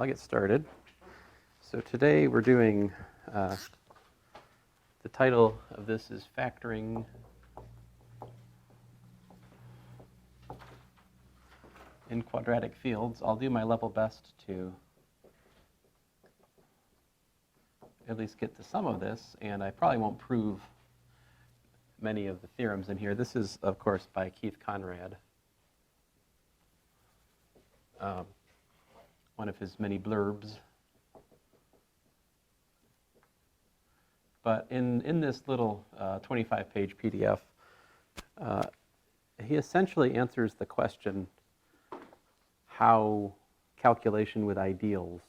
I'll get started. So today we're doing, the title of this is Factoring in Quadratic Fields. I'll do my level best to at least get to some of this, and I probably won't prove many of the theorems in here. This is, of course, by Keith Conrad. One of his many blurbs. But in this little 25-page PDF, he essentially answers the question how calculation with ideals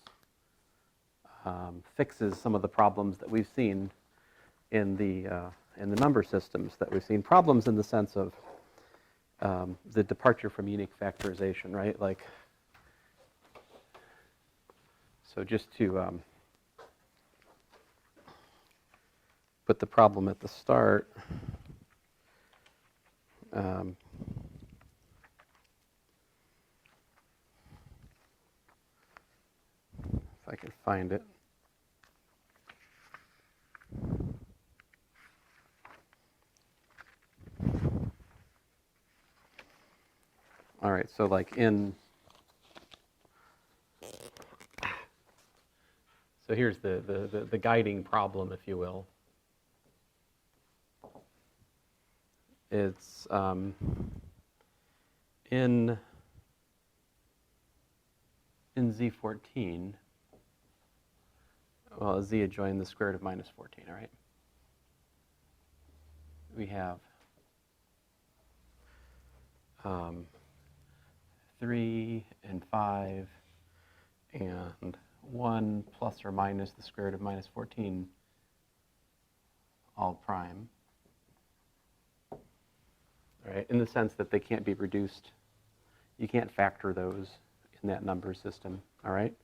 fixes some of the problems that we've seen in the number systems that we've seen. Problems in the sense of the departure from unique factorization, right? Like, so just to put the problem at the start, if I can find it. All right, so like so here's the guiding problem, if you will. It's in Z14, well, Z adjoin the square root of minus 14, all right? We have 3 and 5 and 1 plus or minus the square root of minus 14, all prime. Right, in the sense that they can't be reduced. You can't factor those in that number system, all right?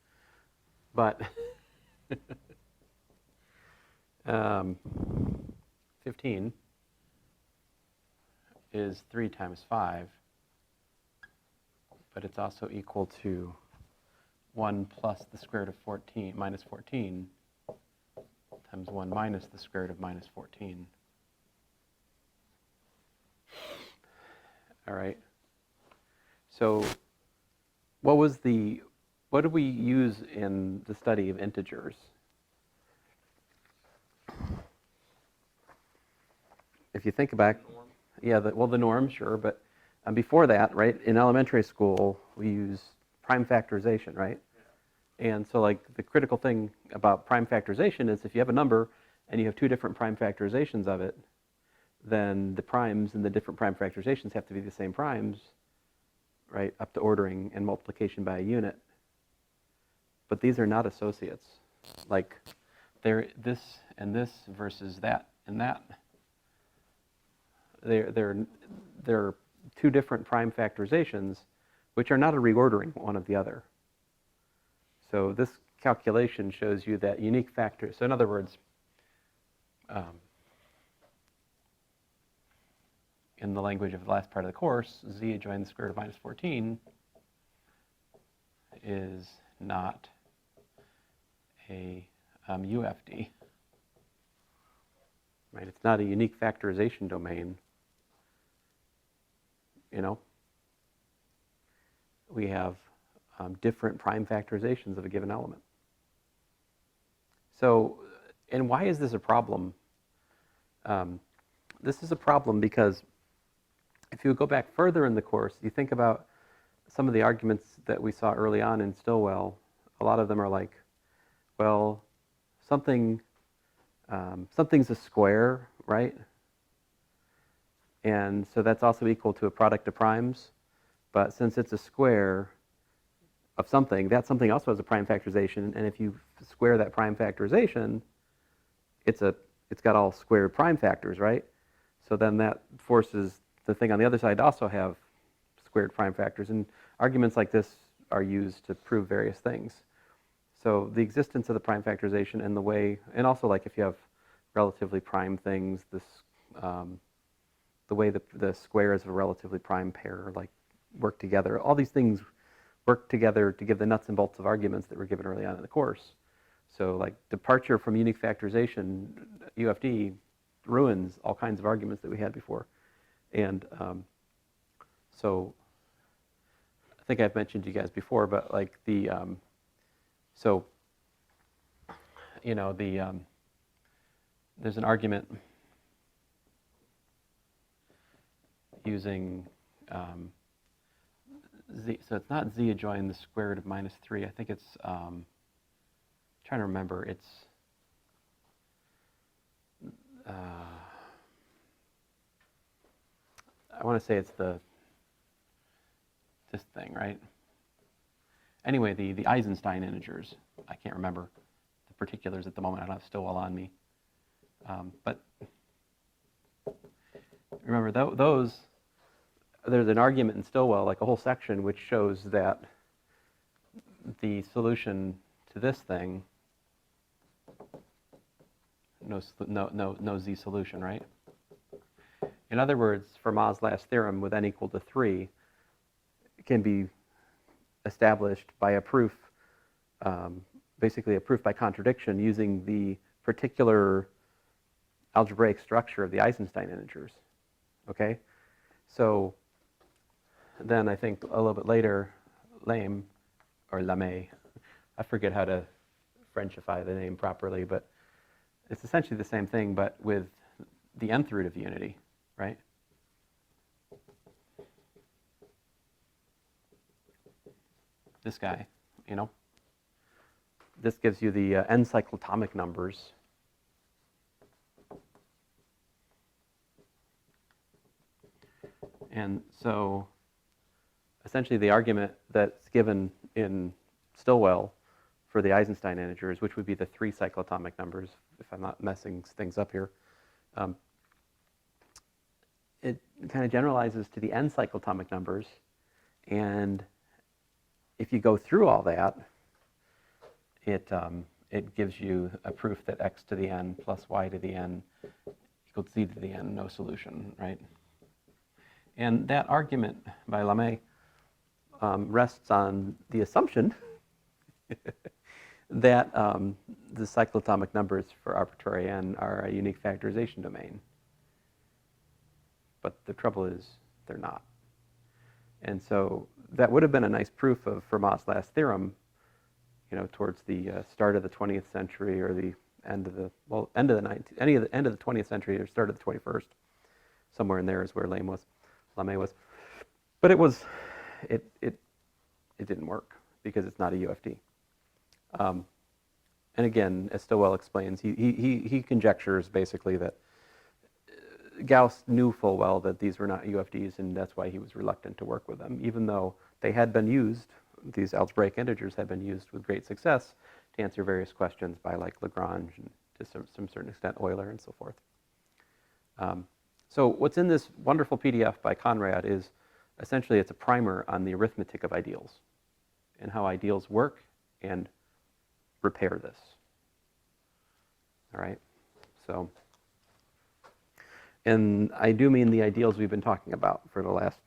But 15 is 3 times 5, but it's also equal to 1 plus the square root of 14, minus 14, times 1 minus the square root of minus 14. All right. So what did we use in the study of integers? If you think back, yeah, the norm, sure, but before that, right, in elementary school, we use prime factorization, right? Yeah. And so like the critical thing about prime factorization is if you have a number and you have two different prime factorizations of it, then the primes in the different prime factorizations have to be the same primes, right, up to ordering and multiplication by a unit. But these are not associates. Like, they're this and this versus that and that. They're two different prime factorizations, which are not a reordering one of the other. So this calculation shows you that unique factor. So in other words, in the language of the last part of the course, Z adjoin the square root of minus 14 is not a UFD. Right? It's not a unique factorization domain. You know, we have different prime factorizations of a given element. So, and why is this a problem? This is a problem because if you go back further in the course, you think about some of the arguments that we saw early on in Stilwell. A lot of them are like, well, something's a square, right? And so that's also equal to a product of primes. But since it's a square of something, that something also has a prime factorization. And if you square that prime factorization, it's got all squared prime factors, right? So then that forces the thing on the other side to also have squared prime factors. And arguments like this are used to prove various things. So the existence of the prime factorization and the way, and also like if you have relatively prime things, this, the way the squares of a relatively prime pair like work together, all these things work together to give the nuts and bolts of arguments that were given early on in the course. So like departure from unique factorization, UFD, ruins all kinds of arguments that we had before. And so I think I've mentioned to you guys before, but like the, so, you know, the, there's an argument using z, so it's not z adjoining the square root of minus 3. I think it's, trying to remember, it's, I want to say it's this thing, right? Anyway, the Eisenstein integers. I can't remember the particulars at the moment. I don't have Stillwell on me. But remember, those, there's an argument in Stillwell, like a whole section, which shows that the solution to this thing, no z solution, right? In other words, Fermat's last theorem with n equal to 3 can be established by a proof, basically a proof by contradiction using the particular algebraic structure of the Eisenstein integers, okay? So then I think a little bit later, Lame, or Lame, I forget how to Frenchify the name properly, but it's essentially the same thing, but with the nth root of unity, right? This guy, you know? This gives you the n cyclotomic numbers. And so essentially the argument that's given in Stillwell for the Eisenstein integers, which would be the 3 cyclotomic numbers, if I'm not messing things up here, it kind of generalizes to the n cyclotomic numbers. And if you go through all that, it gives you a proof that x to the n plus y to the n equals z to the n, no solution, right? And that argument by Lame rests on the assumption that the cyclotomic numbers for arbitrary n are a unique factorization domain. But the trouble is, they're not. And so that would have been a nice proof of Fermat's last theorem, you know, towards the start of the 20th century or the end of the, well, end of the 20th century or start of the 21st. Somewhere in there is where Lame was. But it didn't work because it's not a UFD. And again, as Stillwell explains, he conjectures basically that Gauss knew full well that these were not UFDs, and that's why he was reluctant to work with them, even though they had been used, these algebraic integers had been used with great success to answer various questions by like Lagrange and to some certain extent Euler and so forth. So what's in this wonderful PDF by Conrad is essentially it's a primer on the arithmetic of ideals and how ideals work and repair this. All right, so. And I do mean the ideals we've been talking about for the last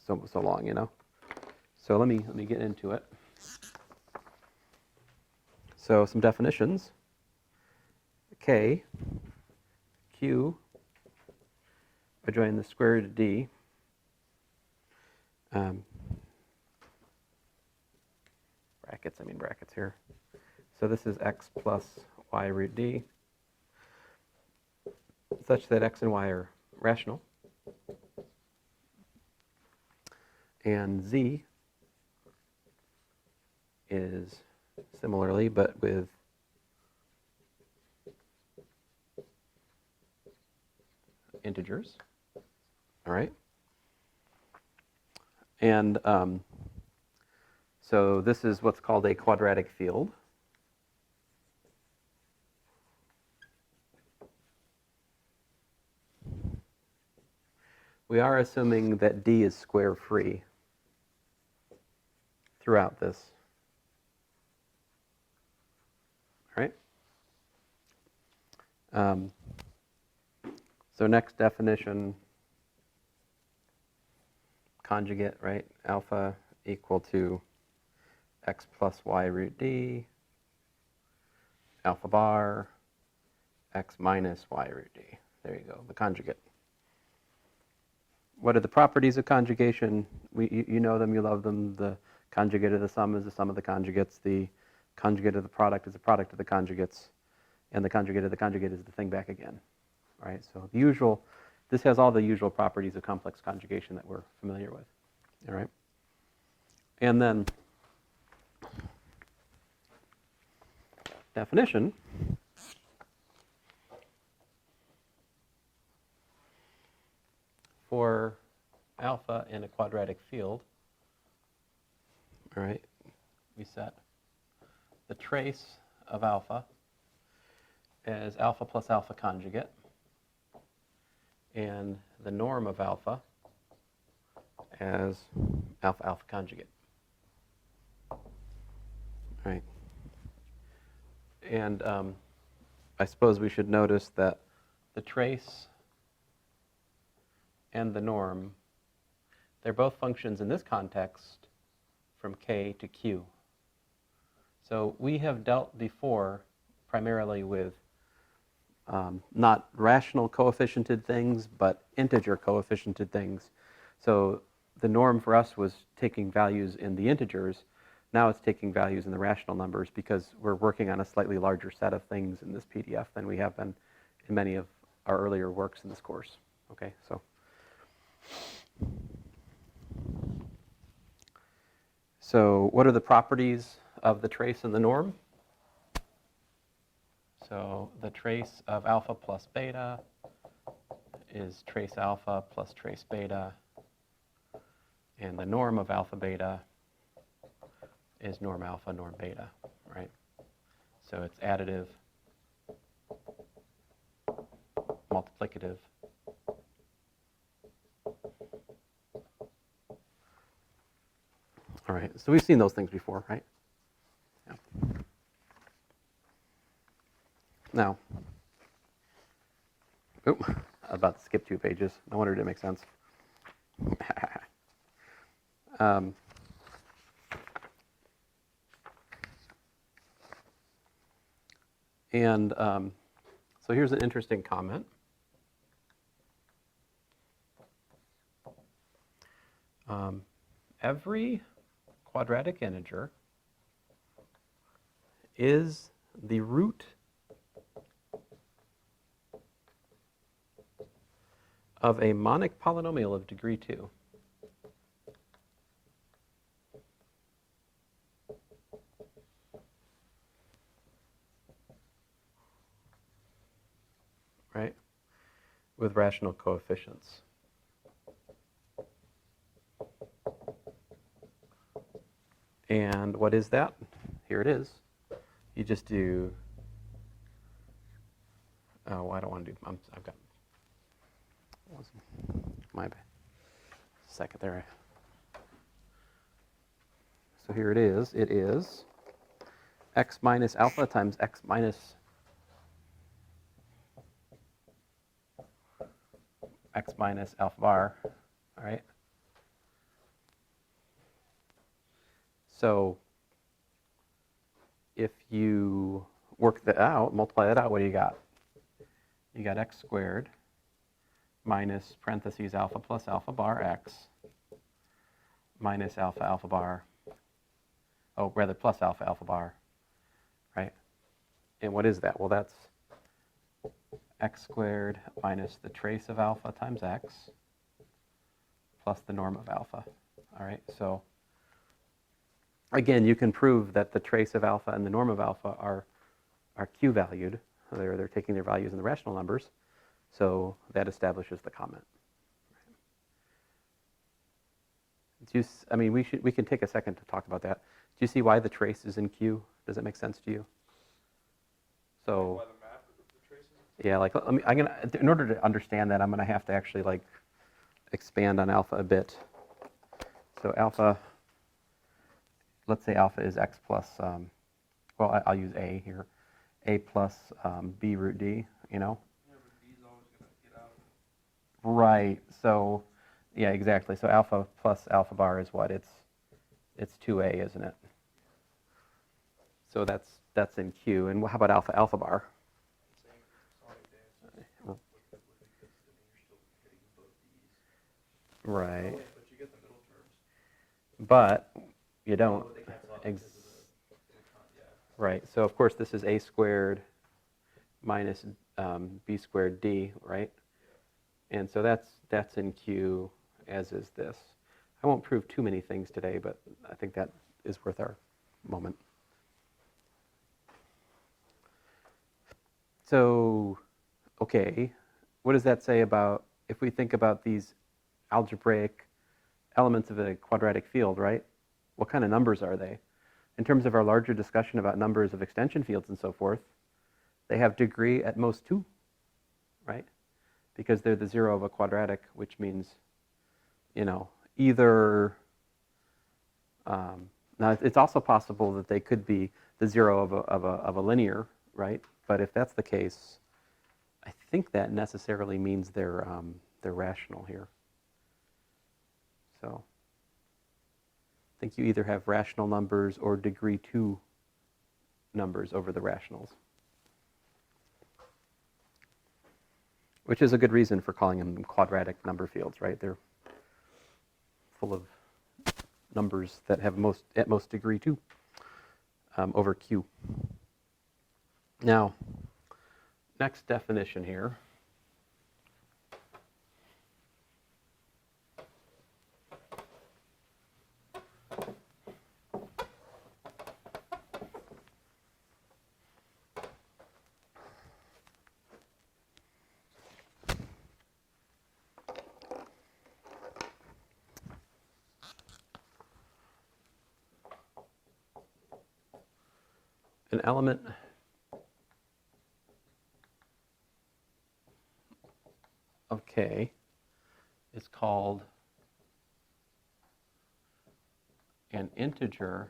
so long, you know. So let me get into it. So some definitions. K, Q, adjoining the square root of D. Brackets, I mean brackets here. So this is x plus y root D, such that x and y are rational. And z is similarly, but with integers. All right. And so this is what's called a quadratic field. We are assuming that D is square free throughout this. All right? So next definition, conjugate, right? Alpha equal to x plus y root d, alpha bar, x minus y root d. There you go, the conjugate. What are the properties of conjugation? You know them, you love them. The conjugate of the sum is the sum of the conjugates. The conjugate of the product is the product of the conjugates. And the conjugate of the conjugate is the thing back again. All right, so the usual, this has all the usual properties of complex conjugation that we're familiar with. All right. And then definition. For alpha in a quadratic field, all right, we set the trace of alpha as alpha plus alpha conjugate, and the norm of alpha as alpha alpha conjugate. All right. And I suppose we should notice that the trace and the norm, they're both functions in this context from k to q. So we have dealt before primarily with not rational coefficiented things, but integer coefficiented things. So the norm for us was taking values in the integers. Now it's taking values in the rational numbers because we're working on a slightly larger set of things in this PDF than we have been in many of our earlier works in this course. Okay, so what are the properties of the trace and the norm? So the trace of alpha plus beta is trace alpha plus trace beta, and the norm of alpha beta is norm alpha, norm beta, right? So it's additive, multiplicative, all right, so we've seen those things before, right? Yeah. Now, I'm about to skip 2 pages. No wonder it didn't make sense. So here's an interesting comment. Every quadratic integer is the root of a monic polynomial of degree 2. Right? With rational coefficients. And what is that? Here it is. You just do, oh, I don't want to do, I've got, my bad. Second there. So here it is x minus alpha times x minus alpha bar, all right? So if you work that out, multiply that out, what do you got? You got x squared minus parentheses alpha plus alpha bar x minus alpha alpha bar, oh, rather plus alpha alpha bar, right? And what is that? Well, that's x squared minus the trace of alpha times x plus the norm of alpha, all right? So again, you can prove that the trace of alpha and the norm of alpha are q-valued. They're taking their values in the rational numbers. So that establishes the comment. I mean, we can take a second to talk about that. Do you see why the trace is in Q? Does it make sense to you? So why the map of the trace is? Yeah, like in order to understand that, I'm gonna have to actually like expand on alpha a bit. So alpha, let's say alpha is x plus, well, I'll use a here, a plus b root d, you know? Yeah, but b is always going to get out. Right, so, yeah, exactly. So alpha plus alpha bar is what? It's 2a, isn't it? So that's in Q. And how about alpha? Alpha bar? Right. But you get the middle terms. But you don't. They cancel out. Yeah. Right. So of course this is a squared minus b squared d, right? And so that's in Q, as is this. I won't prove too many things today, but I think that is worth our moment. So, okay, what does that say about, if we think about these algebraic elements of a quadratic field, right? What kind of numbers are they? In terms of our larger discussion about numbers of extension fields and so forth, they have degree at most 2, right? Because they're the zero of a quadratic, which means, either, now it's also possible that they could be the zero of a linear, right? But if that's the case, I think that necessarily means they're rational here. So I think you either have rational numbers or degree 2 numbers over the rationals, which is a good reason for calling them quadratic number fields, right? They're full of numbers that have at most degree 2 over Q. Now, next definition here. An element of K is called an integer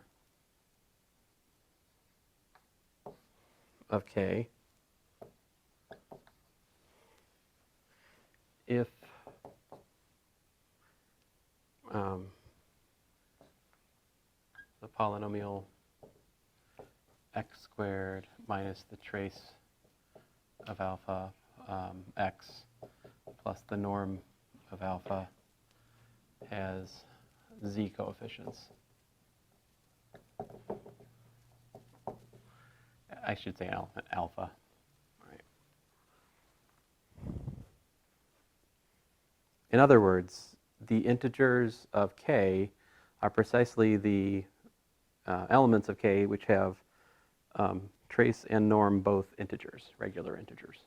of K if the polynomial x squared minus the trace of alpha x plus the norm of alpha has z coefficients. I should say alpha. Right. In other words, the integers of K are precisely the elements of K which have trace and norm both integers, regular integers.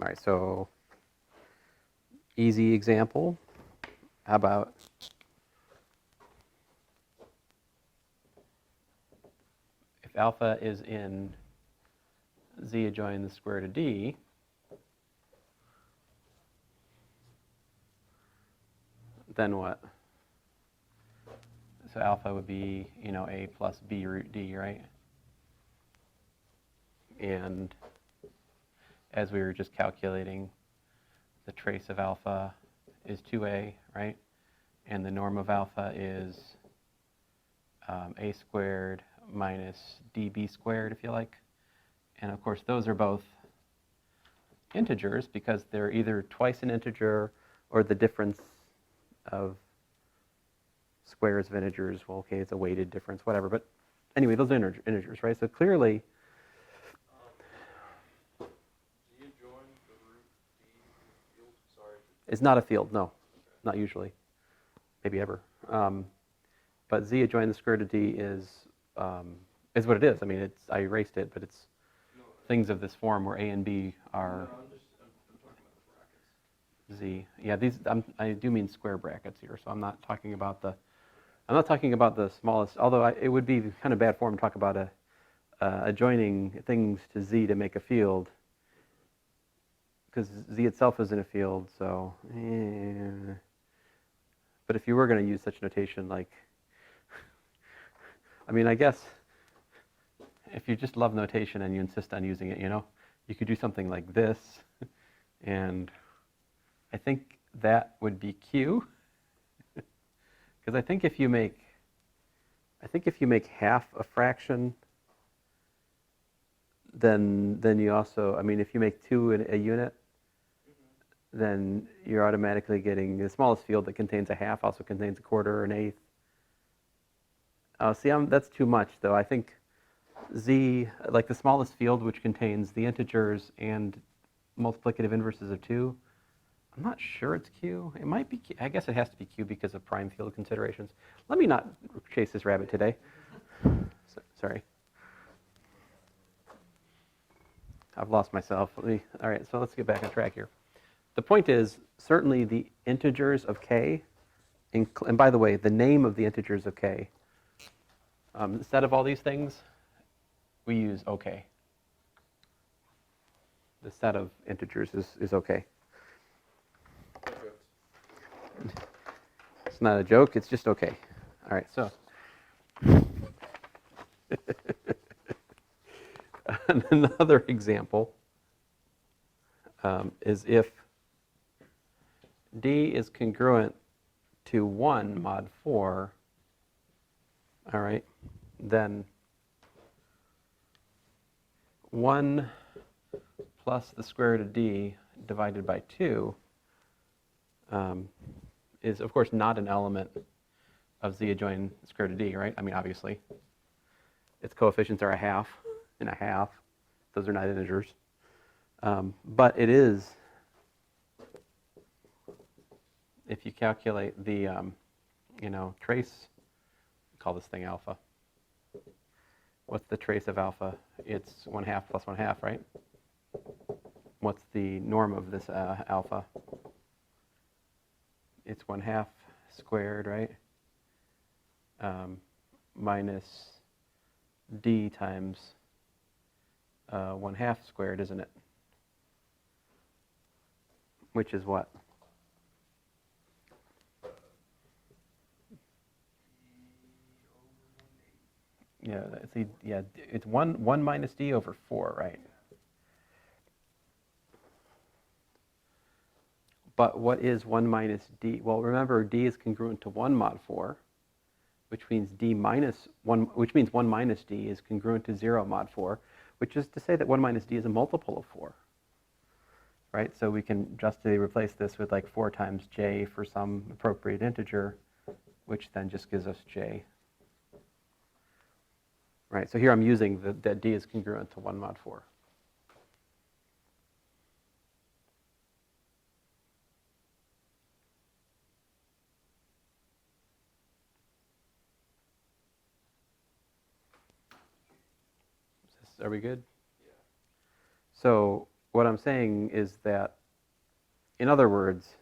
All right, so easy example. How about if alpha is in z adjoining the square root of d, then what? So alpha would be, a plus b root d, right? And as we were just calculating, the trace of alpha is 2a, right? And the norm of alpha is a squared minus db squared, if you like. And of course, those are both integers because they're either twice an integer or the difference of squares of integers. Well, okay, it's a weighted difference, whatever. But anyway, those are integers, right? So clearly, it's not a field, no, not usually, maybe ever. But z adjoining the square root of d is what it is. I mean, I erased it, but it's things of this form where a and b are I'm talking about the brackets. z. Yeah, these I do mean square brackets here, so I'm not talking about the smallest. Although it would be kind of bad form to talk about adjoining things to z to make a field, because z itself isn't a field. So, but if you were going to use such notation, like, I mean, I guess if you just love notation and you insist on using it, you could do something like this. And I think that would be q. Because I think if you make half a fraction, then you also, I mean, if you make 2 in a unit, then you're automatically getting the smallest field that contains a half also contains a quarter, an eighth. See, that's too much, though. I think z, like the smallest field, which contains the integers and multiplicative inverses of 2, I'm not sure it's q. It might be q. I guess it has to be q because of prime field considerations. Let me not chase this rabbit today. Sorry. I've lost myself. All right, so let's get back on track here. The point is, certainly the integers of k, and by the way, the name of the integers of k, instead of all these things, we use OK. The set of integers is OK. It's not a joke, it's just OK. All right, so. Another example is if d is congruent to 1 mod 4, all right, then 1 plus the square root of d divided by 2 is, of course, not an element of z adjoin square root of d, right? I mean, obviously. Its coefficients are a half and a half. Those are not integers. But it is, if you calculate the, trace, call this thing alpha. What's the trace of alpha? It's 1/2 plus 1/2, right? What's the norm of this alpha? It's 1/2 squared, right? Minus d times 1/2 squared, isn't it? Which is what? Yeah, it's 1 minus d over 4, right? But what is 1 minus d? Well, remember, d is congruent to 1 mod 4, which means d minus 1, which means 1 minus d is congruent to 0 mod 4, which is to say that 1 minus d is a multiple of 4. Right? So we can justly replace this with like 4 times j for some appropriate integer, which then just gives us j. Right? So here I'm using that d is congruent to 1 mod 4. Are we good? Yeah. So what I'm saying is that, in other words,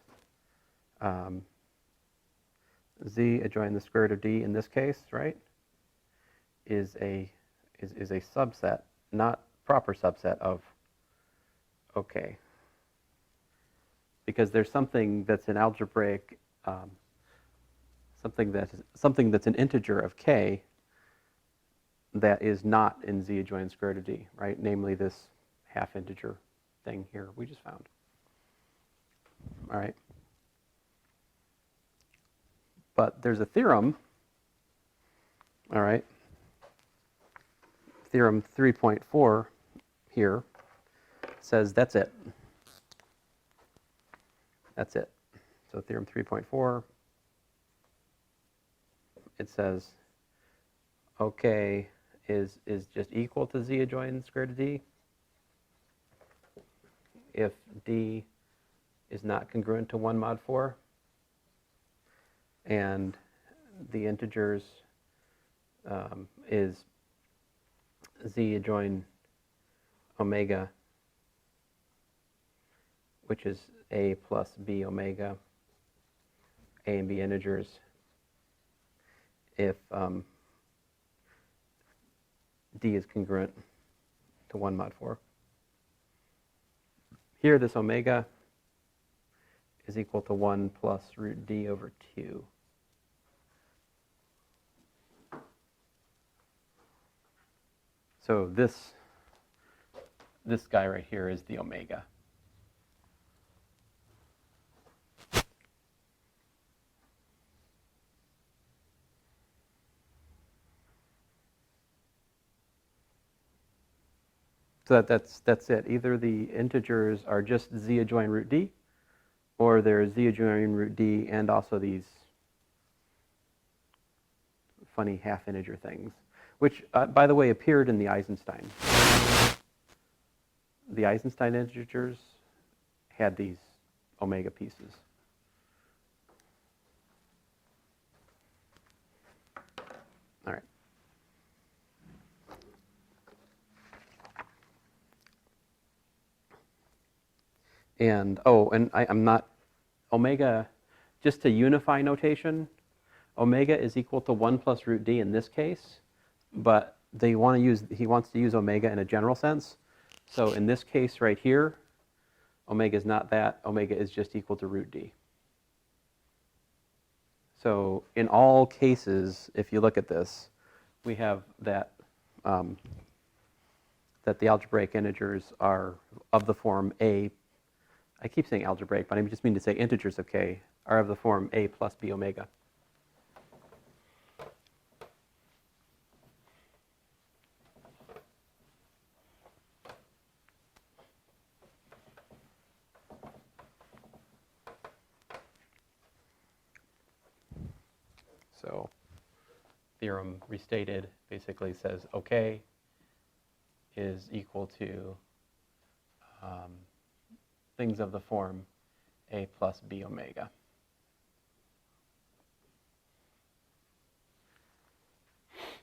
z adjoin the square root of d in this case, right, is a subset, not proper subset of OK. Because there's something that's an algebraic, something that's an integer of k that is not in z adjoin square root of d, right? Namely this half integer thing here we just found. All right. But there's a theorem, all right, theorem 3.4 here says that's it. That's it. So theorem 3.4, it says OK is just equal to z adjoin square root of d if d is not congruent to 1 mod 4, and the integers is z adjoin omega, which is a plus b omega, a and b integers, if d is congruent to 1 mod 4. Here, this omega is equal to 1 plus root d over 2. So this guy right here is the omega. So that's it. Either the integers are just z adjoin root d, or they're z adjoin root d and also these funny half integer things, which, by the way, appeared in the Eisenstein. The Eisenstein integers had these omega pieces. All right. And, I'm not, omega, just to unify notation, omega is equal to 1 plus root d in this case, but he wants to use omega in a general sense. So in this case right here, omega is not that, omega is just equal to root d. So in all cases, if you look at this, we have that, that the algebraic integers are of the form a, I keep saying algebraic, but I just mean to say integers of k are of the form a plus b omega. So theorem restated basically says OK is equal to things of the form a plus b omega.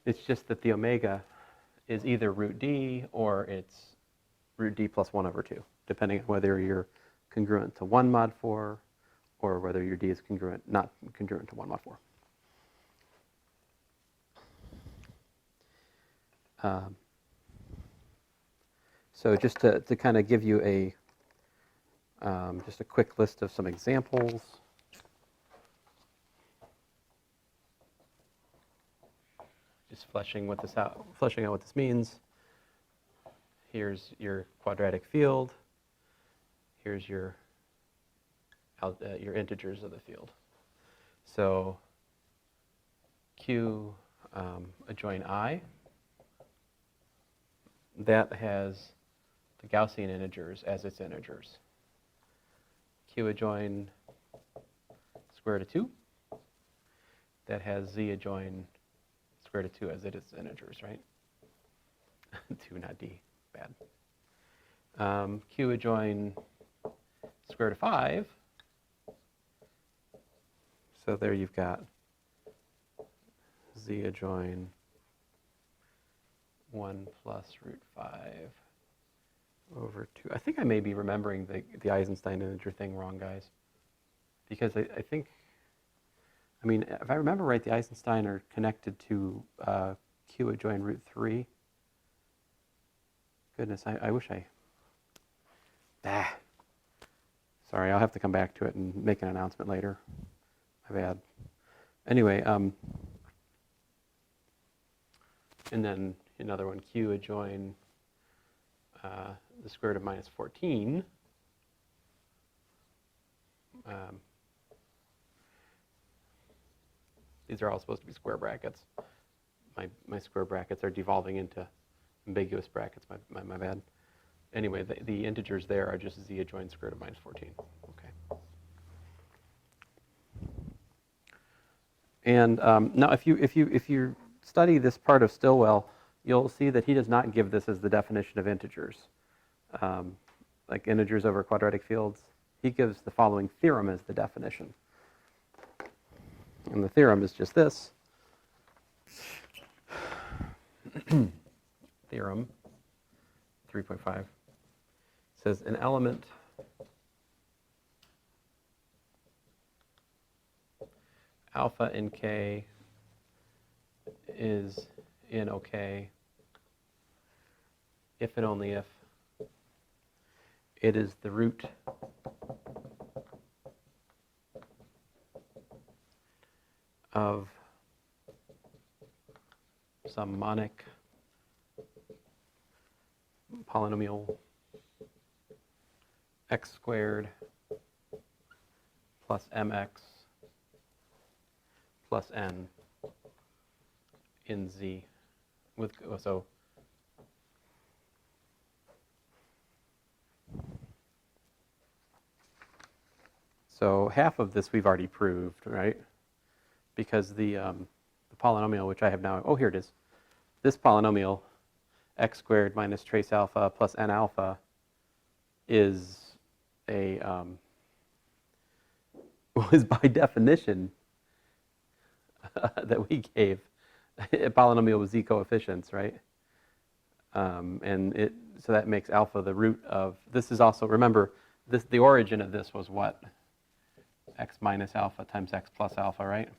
It's just that the omega is either root d or it's root d plus 1 over 2, depending on whether you're congruent to 1 mod 4 or whether your d is not congruent to 1 mod 4. So just to kind of give you just a quick list of some examples. Just fleshing out what this means. Here's your quadratic field. Here's your integers of the field. So Q adjoin I, that has the Gaussian integers as its integers. Q adjoin square root of 2, that has Z adjoin square root of 2 as its integers, right? 2, not D, bad. Q adjoin square root of 5, so there you've got Z adjoin 1 plus root 5 over 2. I think I may be remembering the Eisenstein integer thing wrong, guys. Because I think, I mean, if I remember right, the Eisenstein are connected to Q adjoin root 3. Goodness, I wish sorry, I'll have to come back to it and make an announcement later. My bad. Anyway, and then another one, Q adjoin the square root of minus 14. These are all supposed to be square brackets. My square brackets are devolving into ambiguous brackets, my bad. Anyway, the integers there are just Z adjoin square root of minus 14. Okay. And now if you study this part of Stilwell, you'll see that he does not give this as the definition of integers, like integers over quadratic fields. He gives the following theorem as the definition. And the theorem is just this. Theorem 3.5 says an element alpha in K is in OK if and only if it is the root of some monic polynomial x squared plus mx plus n in Z with, so So half of this we've already proved, right? Because the polynomial, which I have now, oh, here it is. This polynomial, x squared minus trace alpha plus n alpha, is a, was by definition that we gave a polynomial with z coefficients, right? And so that makes alpha the root of, this is also, remember, the origin of this was what? X minus alpha times x plus alpha, right?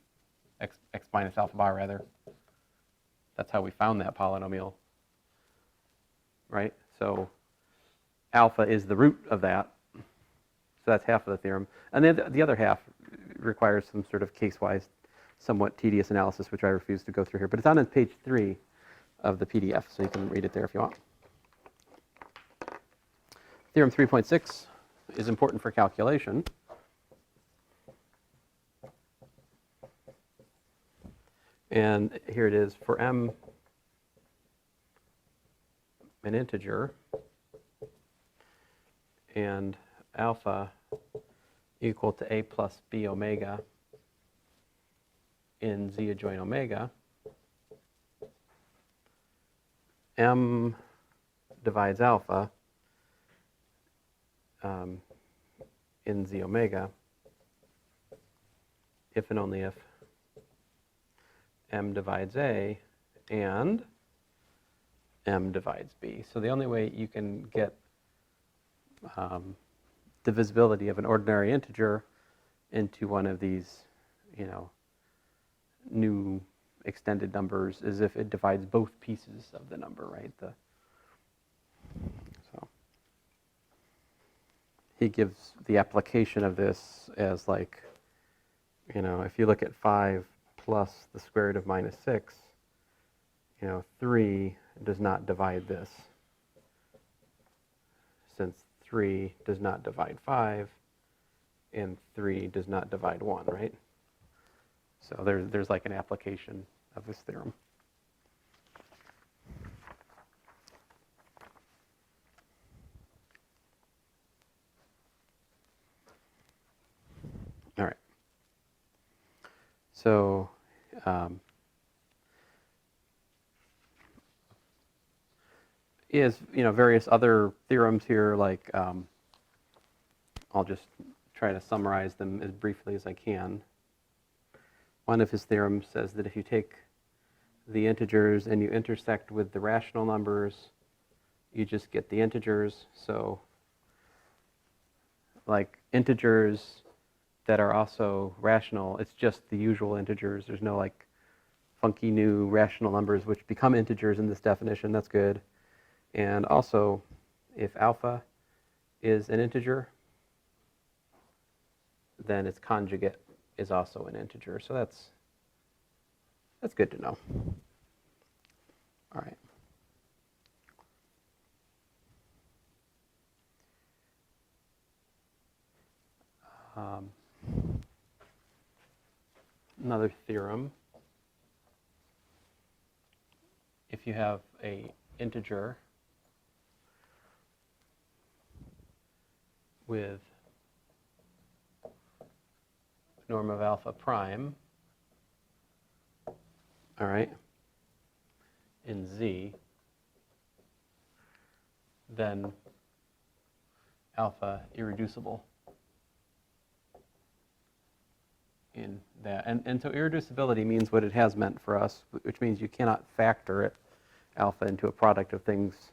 X minus alpha bar, rather. That's how we found that polynomial, right? So alpha is the root of that. So that's half of the theorem. And then the other half requires some sort of case-wise, somewhat tedious analysis, which I refuse to go through here. But it's on page 3 of the PDF, so you can read it there if you want. Theorem 3.6 is important for calculation. And here it is. For m, an integer, and alpha equal to a plus b omega in z adjoint omega, m divides alpha in z omega if and only if m divides a and m divides b. So the only way you can get divisibility of an ordinary integer into one of these, new extended numbers is if it divides both pieces of the number, right? So he gives the application of this as like, if you look at 5 plus the square root of minus 6, 3 does not divide this, since 3 does not divide 5, and 3 does not divide 1, right? So there's like an application of this theorem. All right. So is various other theorems here, like I'll just try to summarize them as briefly as I can. One of his theorems says that if you take the integers and you intersect with the rational numbers, you just get the integers. So like integers that are also rational, it's just the usual integers. There's no like funky new rational numbers which become integers in this definition. That's good. And also, if alpha is an integer, then its conjugate is also an integer. So that's good to know. All right. Another theorem. If you have a integer with norm of alpha prime, all right, in Z, then alpha irreducible in that. And so irreducibility means what it has meant for us, which means you cannot factor it, alpha, into a product of things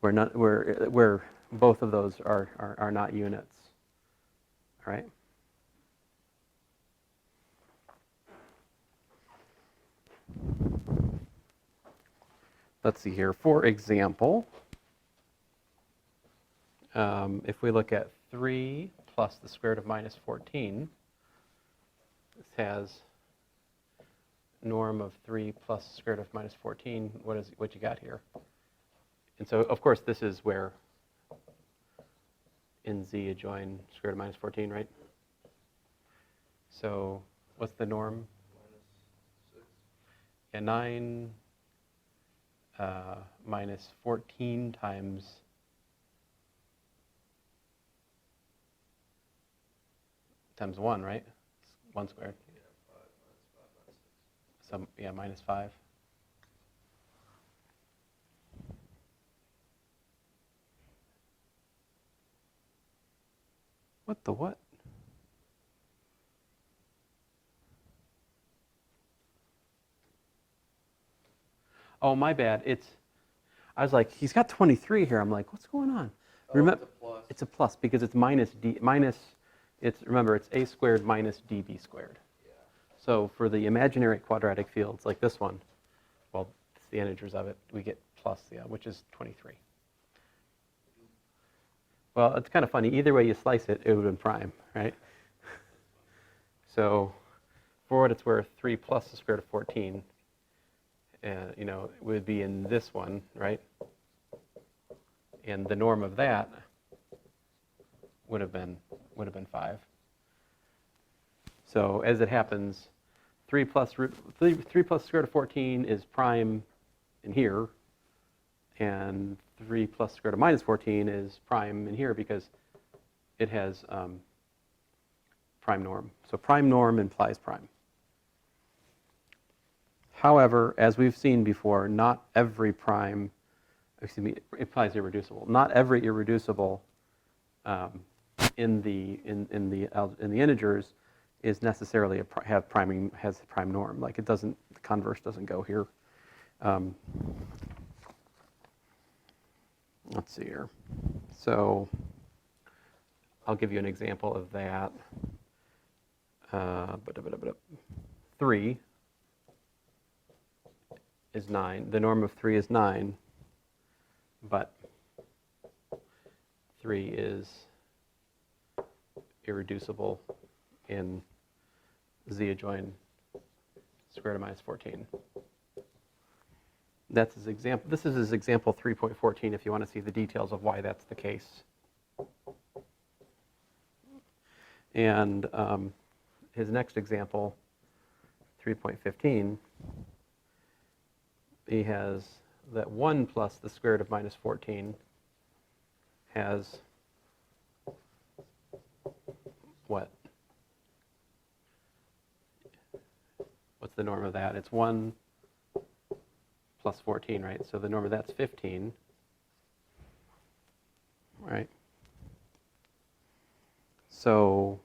where both of those are not units. All right? Let's see here. For example, if we look at 3 plus the square root of minus 14, this has norm of 3 plus the square root of minus 14. What you got here? And so, of course, this is where in Z adjoin square root of minus 14, right? So what's the norm? Yeah, 9 minus 14 times times 1, right? 1 squared. Yeah, 5 minus 5 minus 6. So, yeah, minus 5. What the what? Oh, my bad. I was like, he's got 23 here. I'm like, what's going on? Oh, it's a plus. It's a plus because it's remember, it's a squared minus db squared. Yeah. So for the imaginary quadratic fields like this one, well, it's the integers of it, we get plus, yeah, which is 23. Well, it's kind of funny. Either way you slice it, it would have been prime, right? So for what it's worth, 3 plus the square root of 14, would be in this one, right? And the norm of that would have been 5. So as it happens, 3 plus square root of 14 is prime in here, and 3 plus square root of minus 14 is prime in here because it has prime norm. So prime norm implies prime. However, as we've seen before, not every prime, implies irreducible. Not every irreducible in the integers is necessarily has prime norm. Like the converse doesn't go here. Let's see here. So I'll give you an example of that. 3 is 9. The norm of 3 is 9, but 3 is irreducible in z adjoin square root of minus 14. That's his example. This is his example 3.14 if you want to see the details of why that's the case. And his next example, 3.15, he has that 1 plus the square root of minus 14 has what? What's the norm of that? It's 1 plus 14, right? So the norm of that's 15, right? So,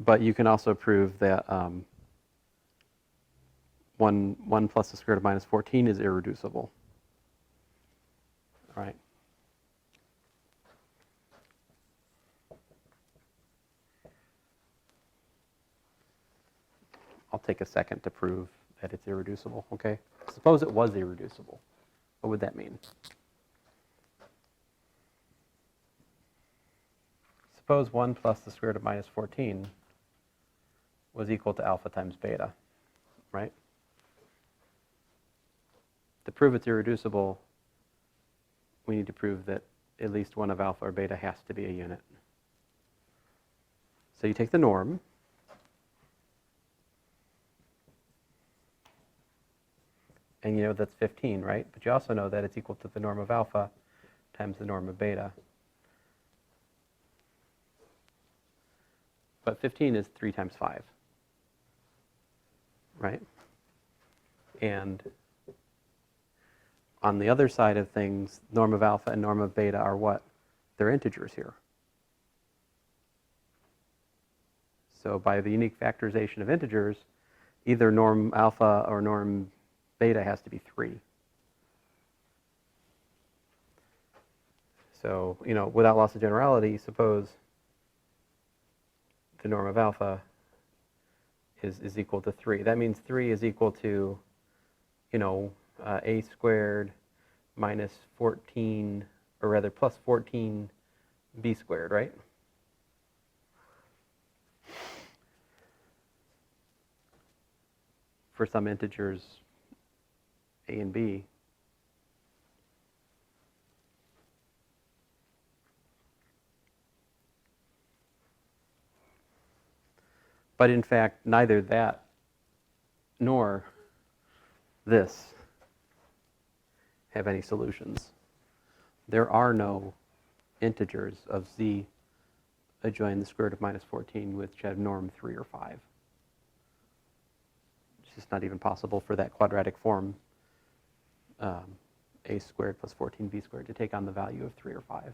but you can also prove that 1 plus the square root of minus 14 is irreducible, all right? I'll take a second to prove that it's irreducible, okay? Suppose it was irreducible. What would that mean? Suppose 1 plus the square root of minus 14 was equal to alpha times beta, right? To prove it's irreducible, we need to prove that at least one of alpha or beta has to be a unit. So you take the norm, and you know that's 15, right? But you also know that it's equal to the norm of alpha times the norm of beta. But 15 is 3 times 5, right? And on the other side of things, norm of alpha and norm of beta are what? They're integers here. So by the unique factorization of integers, either norm alpha or norm beta has to be 3. So, without loss of generality, suppose the norm of alpha is equal to 3. That means 3 is equal to, a squared minus 14, or rather plus 14b squared, right? For some integers a and b. But in fact, neither that nor this have any solutions. There are no integers of z adjoin the square root of minus 14 which have norm 3 or 5. It's just not even possible for that quadratic form, a squared plus 14b squared, to take on the value of 3 or 5.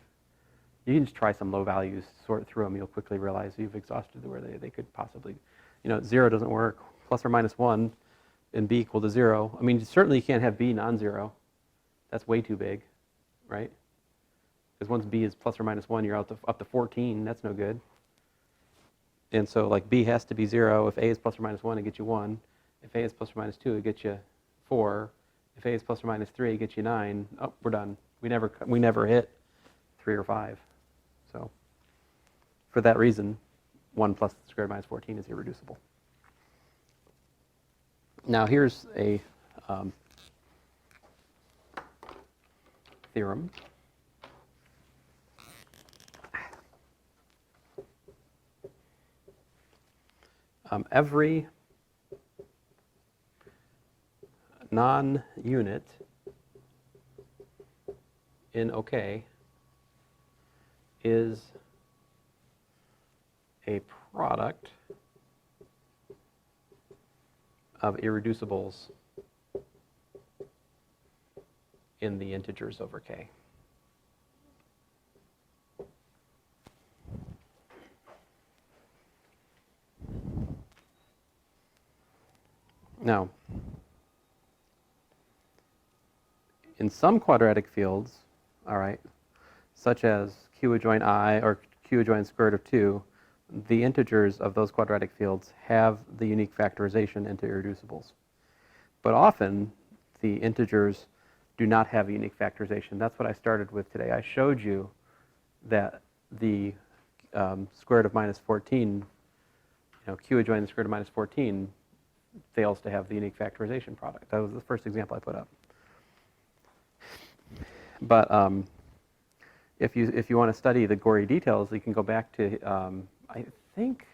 You can just try some low values, sort through them, you'll quickly realize you've exhausted where they could possibly, 0 doesn't work, plus or minus 1, and b equal to 0. I mean, certainly you can't have b non-zero. That's way too big, right? Because once b is plus or minus 1, you're up to 14. That's no good. And so, like, b has to be 0. If a is plus or minus 1, it gets you 1. If a is plus or minus 2, it gets you 4. If a is plus or minus 3, it gets you 9. Oh, we're done. We never hit 3 or 5. So, for that reason, 1 plus the square root of minus 14 is irreducible. Now, here's a theorem. Every non-unit in OK is a product of irreducibles in the integers over K. Now, in some quadratic fields, all right, such as q adjoin I or q adjoin square root of 2, the integers of those quadratic fields have the unique factorization into irreducibles. But often, the integers do not have a unique factorization. That's what I started with today. I showed you that the square root of minus 14, q adjoin the square root of minus 14 fails to have the unique factorization product. That was the first example I put up. But if you want to study the gory details, you can go back to, I think,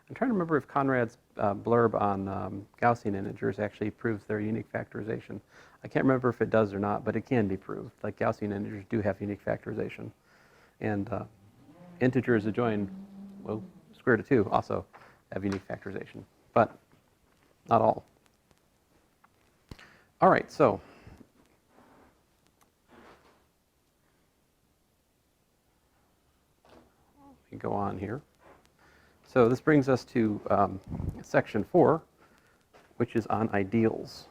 I'm trying to remember if Conrad's blurb on Gaussian integers actually proves their unique factorization. I can't remember if it does or not, but it can be proved. Like, Gaussian integers do have unique factorization. And integers adjoin, well, square root of 2 also have unique factorization, but not all. All right, so we go on here. So this brings us to section 4, which is on ideals.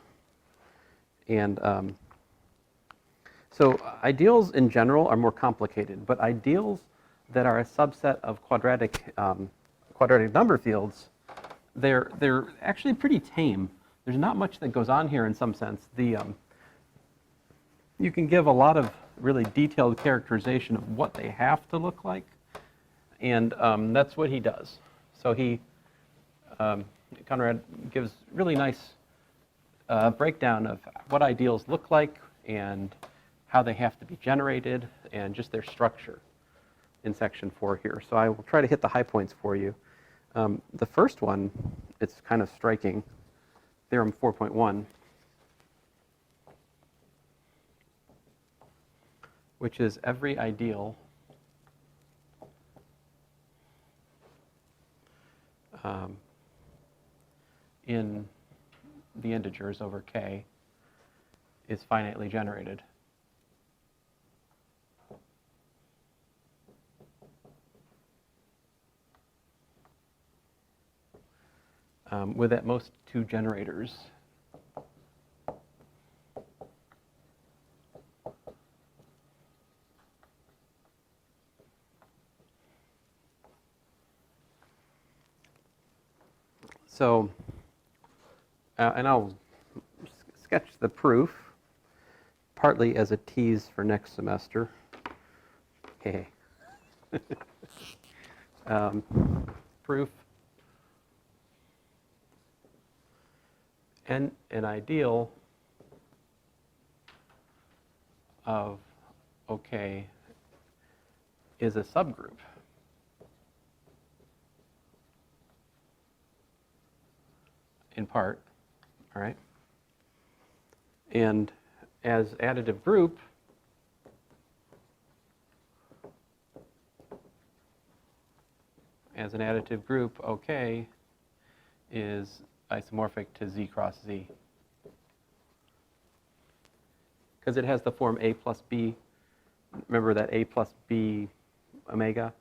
And so ideals in general are more complicated, but ideals that are a subset of quadratic number fields, they're actually pretty tame. There's not much that goes on here in some sense. You can give a lot of really detailed characterization of what they have to look like, and that's what he does. So Conrad gives really nice breakdown of what ideals look like and how they have to be generated and just their structure in section 4 here. So I will try to hit the high points for you. The first one, it's kind of striking, Theorem 4.1, which is every ideal in the integers over K is finitely generated. With at most 2 generators. So, and I'll sketch the proof, partly as a tease for next semester. Hey. Proof. And an ideal of OK is a subgroup. In part, all right? And as additive group, as an additive group, OK, is isomorphic to Z cross Z. Because it has the form A plus B. Remember that A plus B omega?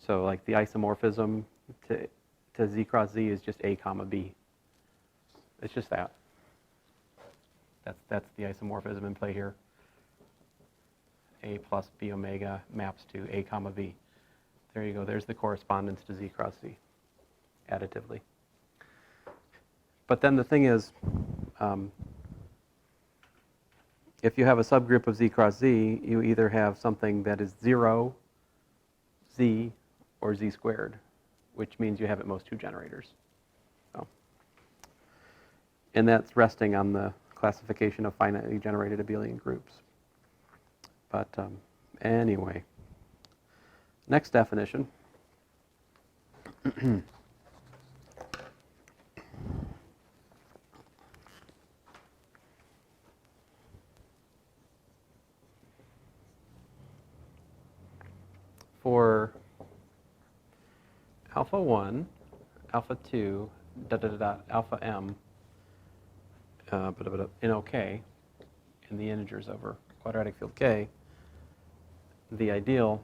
So like the isomorphism to Z cross Z is just A comma B. It's just that. That's the isomorphism in play here. A plus B omega maps to A comma B. There you go. There's the correspondence to Z cross Z, additively. But then the thing is, if you have a subgroup of Z cross Z, you either have something that is 0, Z, or Z squared, which means you have at most 2 generators. So, and that's resting on the classification of finitely generated abelian groups. But anyway, next definition. For alpha 1, alpha 2, alpha m, in OK, in the integers over quadratic field K, the ideal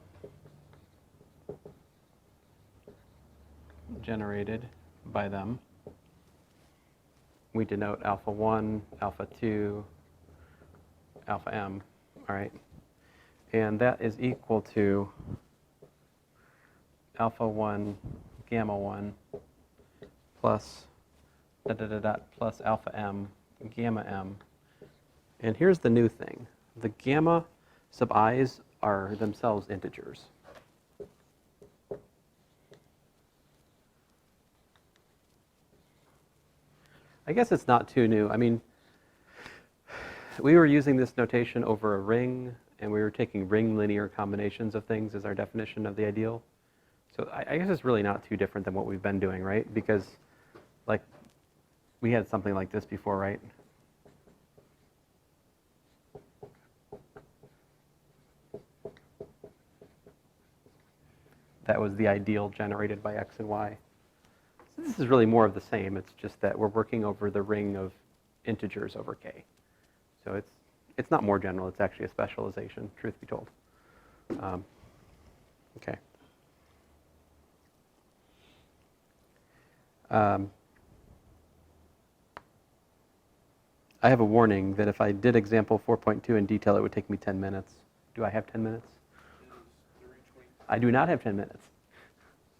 generated by them, we denote alpha 1, alpha 2, alpha m, all right? And that is equal to alpha 1, gamma 1, plus plus alpha m, gamma m. And here's the new thing. The gamma sub i's are themselves integers. I guess it's not too new. I mean, we were using this notation over a ring, and we were taking ring linear combinations of things as our definition of the ideal. So I guess it's really not too different than what we've been doing, right? Because, like, we had something like this before, right? That was the ideal generated by x and y. So this is really more of the same. It's just that we're working over the ring of integers over k. So it's not more general. It's actually a specialization, truth be told. Okay. I have a warning that if I did example 4.2 in detail, it would take me 10 minutes. Do I have 10 minutes? I do not have 10 minutes.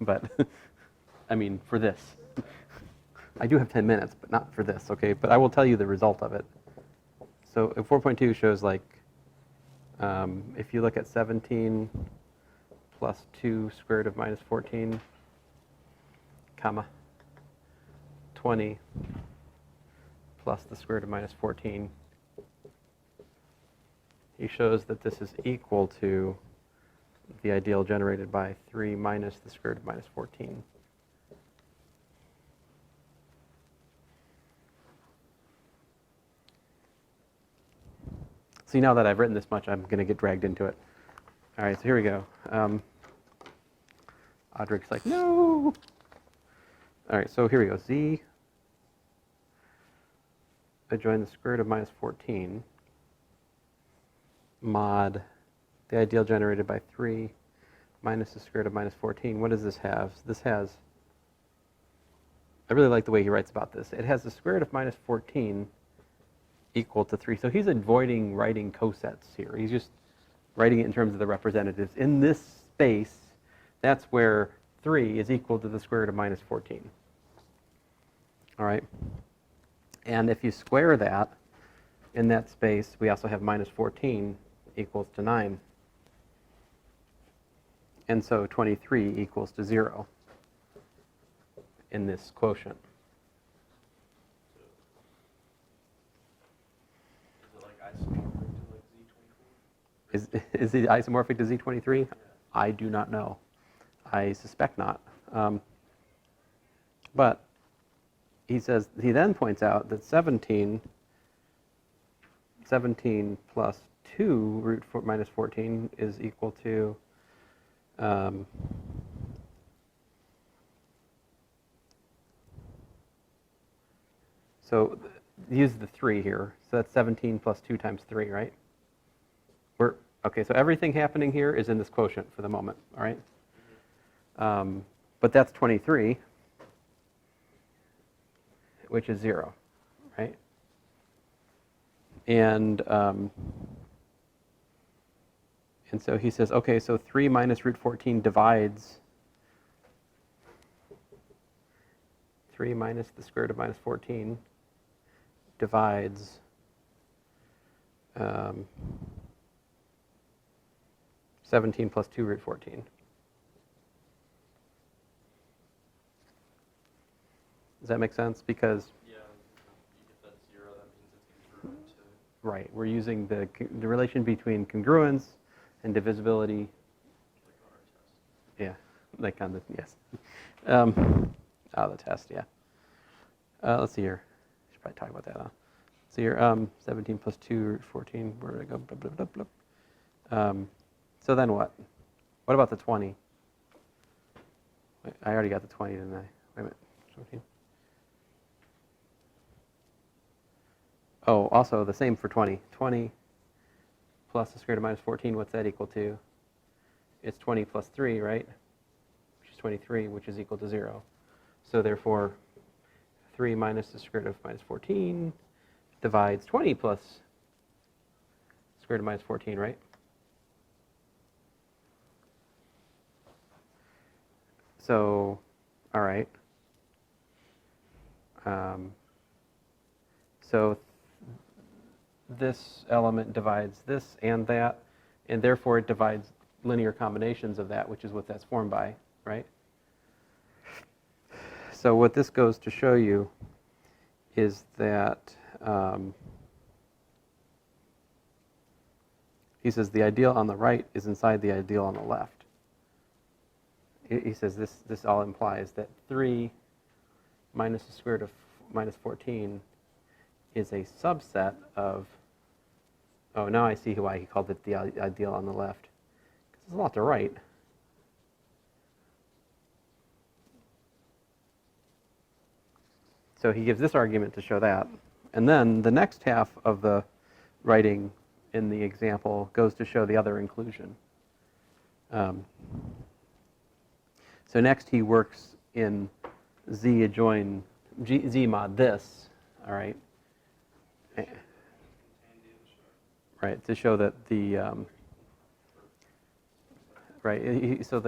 But, I mean, for this. I do have 10 minutes, but not for this, okay? But I will tell you the result of it. So 4.2 shows, like, if you look at 17 plus 2 square root of minus 14, comma, 20 plus the square root of minus 14, he shows that this is equal to the ideal generated by 3 minus the square root of minus 14. See, now that I've written this much, I'm going to get dragged into it. All right, so here we go. Audric's like, no! All right, so here we go. Z adjoin the square root of minus 14 mod the ideal generated by 3 minus the square root of minus 14. What does this have? This has, I really like the way he writes about this. It has the square root of minus 14 equal to 3. So he's avoiding writing cosets here. He's just writing it in terms of the representatives. In this space, that's where 3 is equal to the square root of minus 14. All right? And if you square that in that space, we also have minus 14 equals to 9. And so 23 equals to 0 in this quotient. Is it like isomorphic to like Z24? Is it isomorphic to Z23? Yeah. I do not know. I suspect not. But he says, he then points out that 17 plus 2 root minus 14 is equal to So use the 3 here. So that's 17 plus 2 times 3, right? Okay, so everything happening here is in this quotient for the moment, all right? But that's 23, which is 0, right? And so he says, okay, so 3 minus root 14 divides 3 minus the square root of minus 14 divides 17 plus 2 root 14. Does that make sense? Because, Yeah, if that's 0, that means it's congruent to right, we're using the relation between congruence and divisibility. like on our test. Yeah, like on the, yes. The test, yeah. Let's see here. Should probably talk about that, huh? So here, 17 plus 2 root 14, where did I go? Blah, blah, blah, blah. So then what? What about the 20? Wait, I already got the 20, didn't I? Wait a minute. 17. Oh, also the same for 20. 20 plus the square root of minus 14, what's that equal to? It's 20 plus 3, right? Which is 23, which is equal to 0. So therefore, 3 minus the square root of minus 14 divides 20 plus square root of minus 14, right? So, all right. So this element divides this and that, and therefore it divides linear combinations of that, which is what that's formed by, right? So what this goes to show you is that he says the ideal on the right is inside the ideal on the left. He says this all implies that 3 minus the square root of minus 14 is a subset of, oh, now I see why he called it the ideal on the left. Because there's a lot to write. So he gives this argument to show that. And then the next half of the writing in the example goes to show the other inclusion. So next he works in Z adjoin Z mod this, all right? Right, to show that the, right, so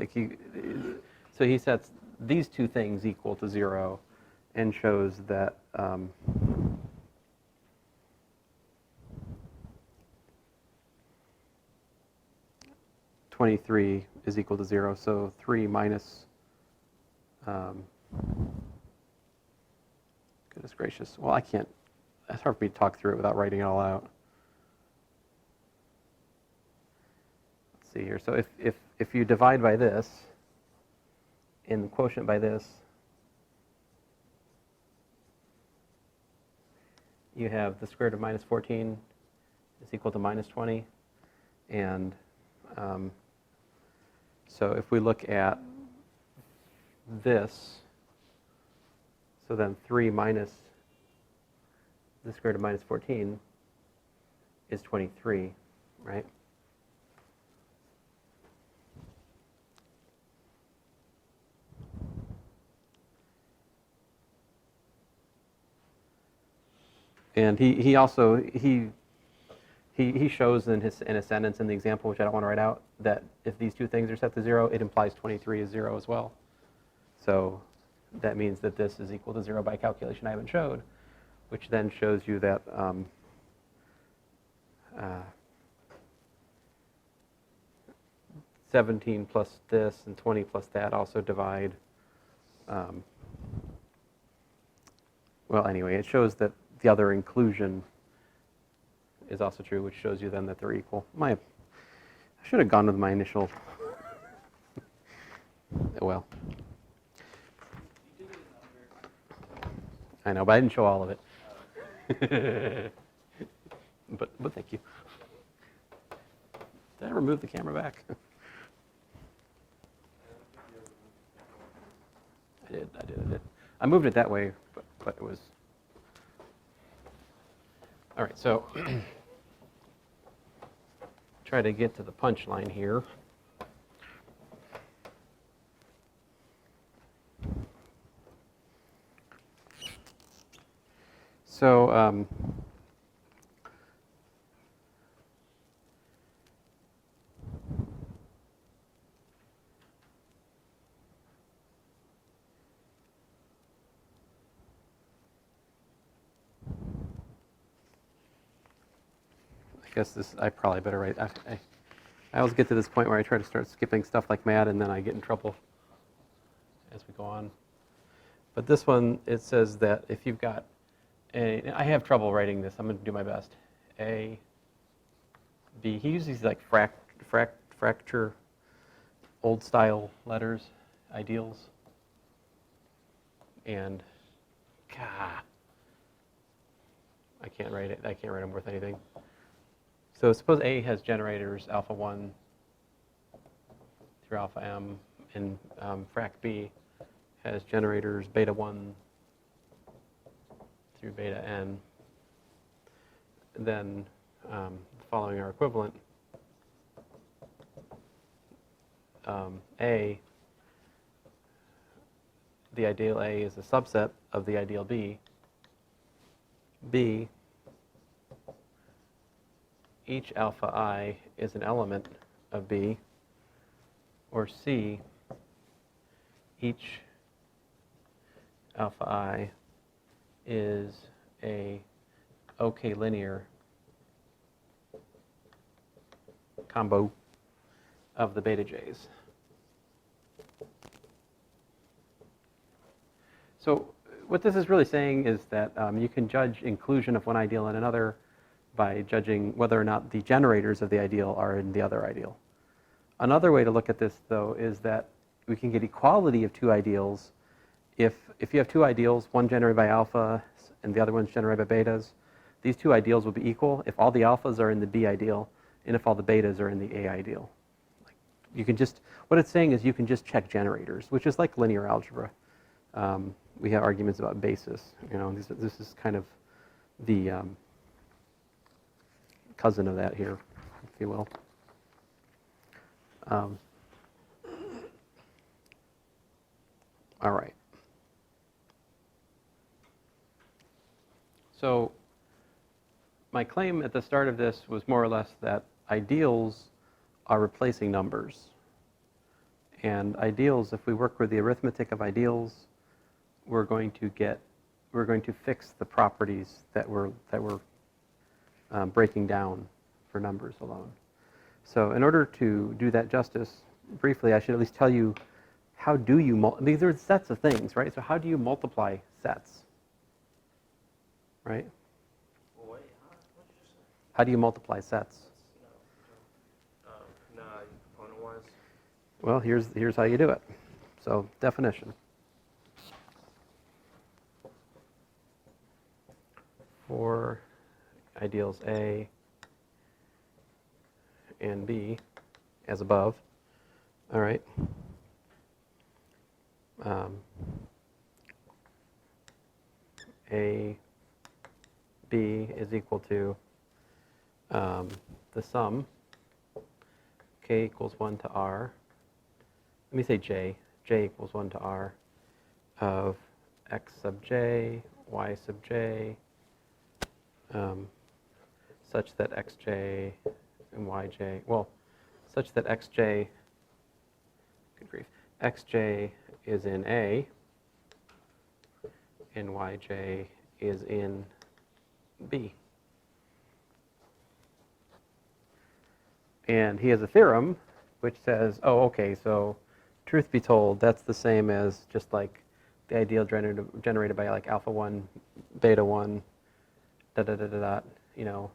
he sets these two things equal to 0 and shows that 23 is equal to 0, so 3 minus, goodness gracious, well, I can't, it's hard for me to talk through it without writing it all out. Let's see here, so if you divide by this, and the quotient by this, you have the square root of minus 14 is equal to minus 20, and so if we look at this, so then 3 minus the square root of minus 14 is 23, right? And he also shows in a sentence in the example, which I don't want to write out, that if these two things are set to 0, it implies 23 is 0 as well. So that means that this is equal to 0 by calculation I haven't showed, which then shows you that 17 plus this and 20 plus that also divide. Well, anyway, it shows that the other inclusion is also true, which shows you then that they're equal. I should have gone with my initial. Well, I know, but I didn't show all of it. but thank you. Did I remove the camera back? I did. I moved it that way, but it was All right, so try to get to the punchline here. So I guess this, I probably better write, I always get to this point where I try to start skipping stuff like mad and then I get in trouble as we go on. But this one, it says that if you've got I have trouble writing this, I'm going to do my best. A, B, he uses these like fracture, old style letters, ideals. And, God, I can't write it. I can't write them worth anything. So suppose A has generators alpha 1 through alpha m, and frac B has generators beta 1 through beta n. Then following our equivalent, A, the ideal A is a subset of the ideal B. B, each alpha I is an element of B. Or C, each alpha I is a OK linear combo of the beta J's. So what this is really saying is that you can judge inclusion of one ideal in another by judging whether or not the generators of the ideal are in the other ideal. Another way to look at this, though, is that we can get equality of two ideals if you have two ideals, one generated by alpha and the other one's generated by betas. These two ideals will be equal if all the alphas are in the B ideal and if all the betas are in the A ideal. You can just, what it's saying is you can just check generators, which is like linear algebra. We have arguments about basis. You know, this is kind of the cousin of that here, if you will. All right. So my claim at the start of this was more or less that ideals are replacing numbers. And ideals, if we work with the arithmetic of ideals, we're going to fix the properties that we're breaking down for numbers alone. So in order to do that justice, briefly, I should at least tell you how do you these are sets of things, right? So how do you multiply sets, right? Well, wait, what did you just say? How do you multiply sets? Nah, component-wise. Well, here's how you do it. So definition. For ideals A and B as above, all right. A, B is equal to the sum, K equals 1 to R. Let me say J equals 1 to R of X sub J, Y sub J, such that Xj and Yj, well, such that Xj, good grief, Xj is in A and Yj is in B. And he has a theorem which says, oh, okay, so truth be told, that's the same as just like the ideal generated by like alpha 1, beta 1, you know,